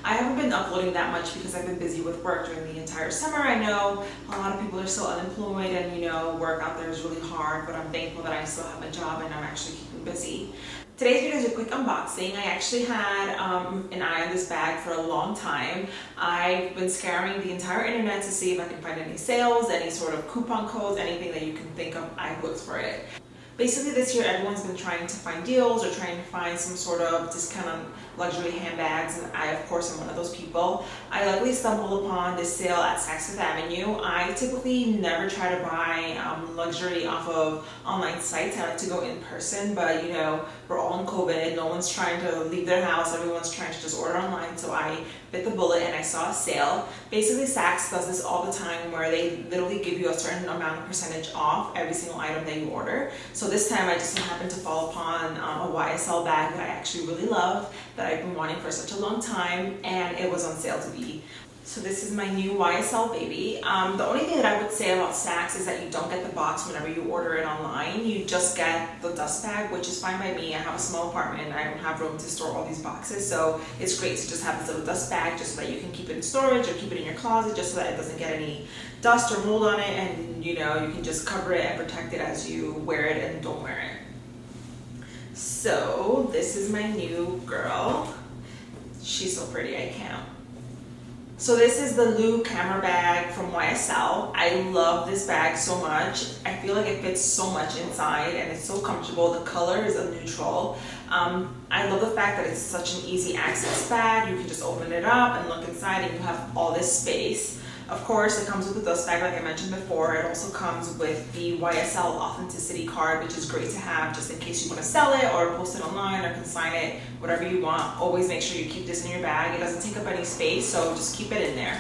I haven't been uploading that much because I've been busy with work during the entire summer. I know a lot of people are still unemployed and work out there is really hard, but I'm thankful that I still have a job and I'm actually keeping busy. Today's video is a quick unboxing. I actually had an eye on this bag for a long time. I've been scouring the entire internet to see if I can find any sales, any sort of coupon codes, anything that you can think of. I've looked for it. Basically this year everyone's been trying to find deals or trying to find some sort of discount on luxury handbags, and I of course am one of those people. I luckily stumbled upon this sale at Saks Fifth Avenue. I typically never try to buy luxury off of online sites. I like to go in person, but we're all in COVID, no one's trying to leave their house, everyone's trying to just order online, so I bit the bullet and I saw a sale. Basically Saks does this all the time where they literally give you a certain amount of percentage off every single item that you order. So this time I just happened to fall upon a YSL bag that I actually really love, that I've been wanting for such a long time, and it was on sale to be. So this is my new YSL baby. The only thing that I would say about Saks is that you don't get the box whenever you order it online. You just get the dust bag, which is fine by me. I have a small apartment and I don't have room to store all these boxes, so it's great to just have this little dust bag just so that you can keep it in storage or keep it in your closet just so that it doesn't get any dust or mold on it, and you can just cover it and protect it as you wear it and don't wear it. So this is my new girl. She's so pretty, I can't. So this is the Lou camera bag from YSL. I love this bag so much. I feel like it fits so much inside and it's so comfortable. The color is a neutral. I love the fact that it's such an easy access bag. You can just open it up and look inside and you have all this space. Of course, it comes with the dust bag like I mentioned before. It also comes with the YSL authenticity card, which is great to have just in case you want to sell it or post it online or consign it, whatever you want. Always make sure you keep this in your bag. It doesn't take up any space, so just keep it in there.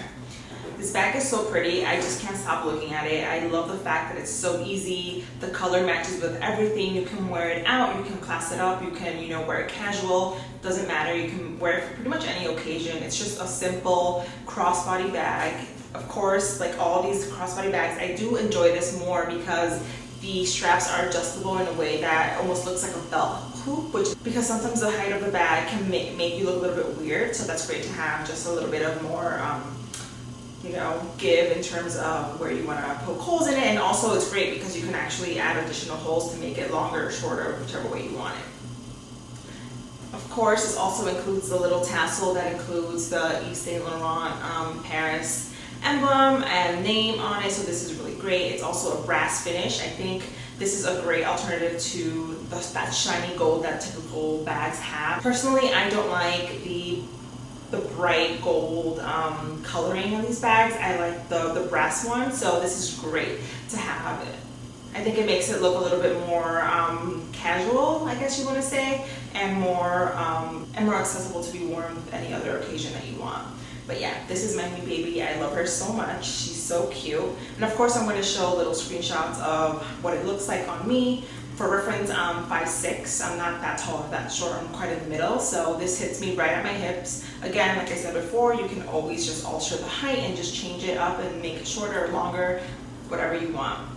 This bag is so pretty. I just can't stop looking at it. I love the fact that it's so easy. The color matches with everything. You can wear it out, you can class it up, you can wear it casual. Doesn't matter. You can wear it for pretty much any occasion. It's just a simple crossbody bag. Of course, like all these crossbody bags, I do enjoy this more because the straps are adjustable in a way that almost looks like a belt hoop, because sometimes the height of the bag can make you look a little bit weird, so that's great to have just a little bit of more give in terms of where you want to poke holes in it. And also it's great because you can actually add additional holes to make it longer or shorter, whichever way you want it. Of course, this also includes the little tassel that includes the Yves Saint Laurent Paris emblem and name on it, so this is really great. It's also a brass finish. I think this is a great alternative to that shiny gold that typical bags have. Personally, I don't like the bright gold coloring on these bags. I like the brass one, so this is great to have it. I think it makes it look a little bit more casual, I guess you want to say, and more accessible to be worn with any other occasion that you want. But yeah, this is my new baby. I love her so much. She's so cute. And of course, I'm going to show little screenshots of what it looks like on me. For reference, I'm 5'6". I'm not that tall or that short. I'm quite in the middle. So this hits me right at my hips. Again, like I said before, you can always just alter the height and just change it up and make it shorter or longer, whatever you want.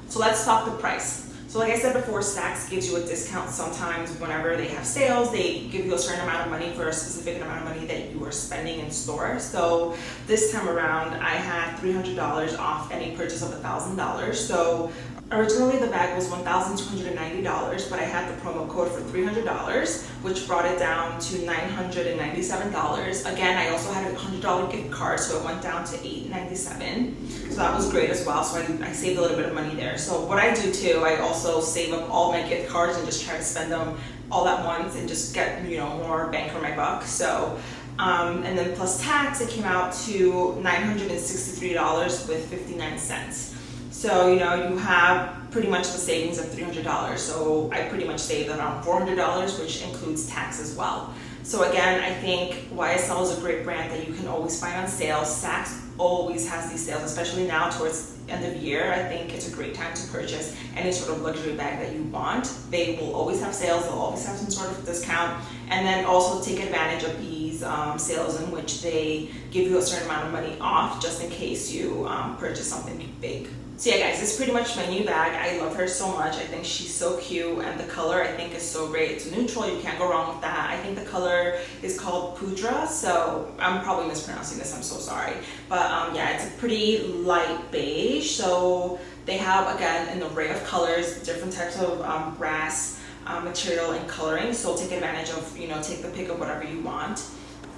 So let's talk the price. So like I said before, Saks gives you a discount sometimes whenever they have sales. They give you a certain amount of money for a specific amount of money that you are spending in store. So this time around, I had $300 off any purchase of $1,000. So originally the bag was $1,290, but I had the promo code for $300, which brought it down to $997. Again, I also had a $100 gift card, so it went down to $897. So that was great as well. So I saved a little bit of money there. So what I do too, I also save up all my gift cards and just try to spend them all at once and just get more bang for my buck. So and then plus tax, it came out to $963 with 59 cents. So you have pretty much the savings of $300. So I pretty much saved around $400, which includes tax as well. So again, I think YSL is a great brand that you can always find on sale. Saks always has these sales, especially now towards the end of year. I think it's a great time to purchase any sort of luxury bag that you want. They will always have sales, they'll always have some sort of discount, and then also take advantage of these sales in which they give you a certain amount of money off just in case you purchase something big. So yeah guys, this is pretty much my new bag. I love her so much. I think she's so cute, and the color I think is so great. It's neutral, you can't go wrong with that. I think the color is called Pudra, so I'm probably mispronouncing this, I'm so sorry. But yeah, it's a pretty light beige. So they have, again, an array of colors, different types of brass material and coloring. So take advantage of, take the pick of whatever you want.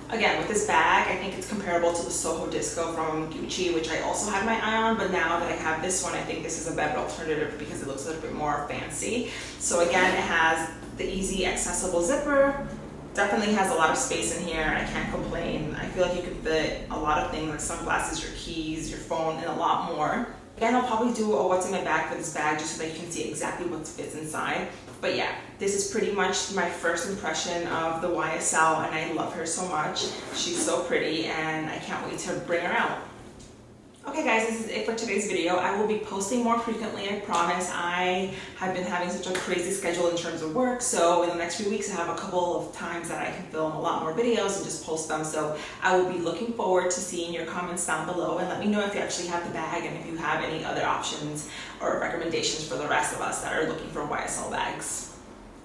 Again, with this bag, I think it's comparable to the Soho Disco from Gucci, which I also had my eye on, but now that I have this one, I think this is a better alternative because it looks a little bit more fancy. So again, it has the easy accessible zipper, definitely has a lot of space in here. I can't complain. I feel like you could fit a lot of things like sunglasses, your keys, your phone, and a lot more. Again, I'll probably do a what's in my bag for this bag just so that you can see exactly what fits inside. But yeah, this is pretty much my first impression of the YSL, and I love her so much. She's so pretty, and I can't wait to bring her out. Okay guys, this is it for today's video. I will be posting more frequently, I promise. I have been having such a crazy schedule in terms of work, so in the next few weeks I have a couple of times that I can film a lot more videos and just post them. So I will be looking forward to seeing your comments down below, and let me know if you actually have the bag and if you have any other options or recommendations for the rest of us that are looking for YSL bags.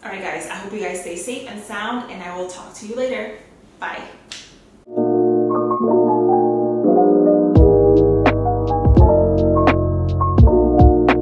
Alright guys, I hope you guys stay safe and sound, and I will talk to you later. Bye.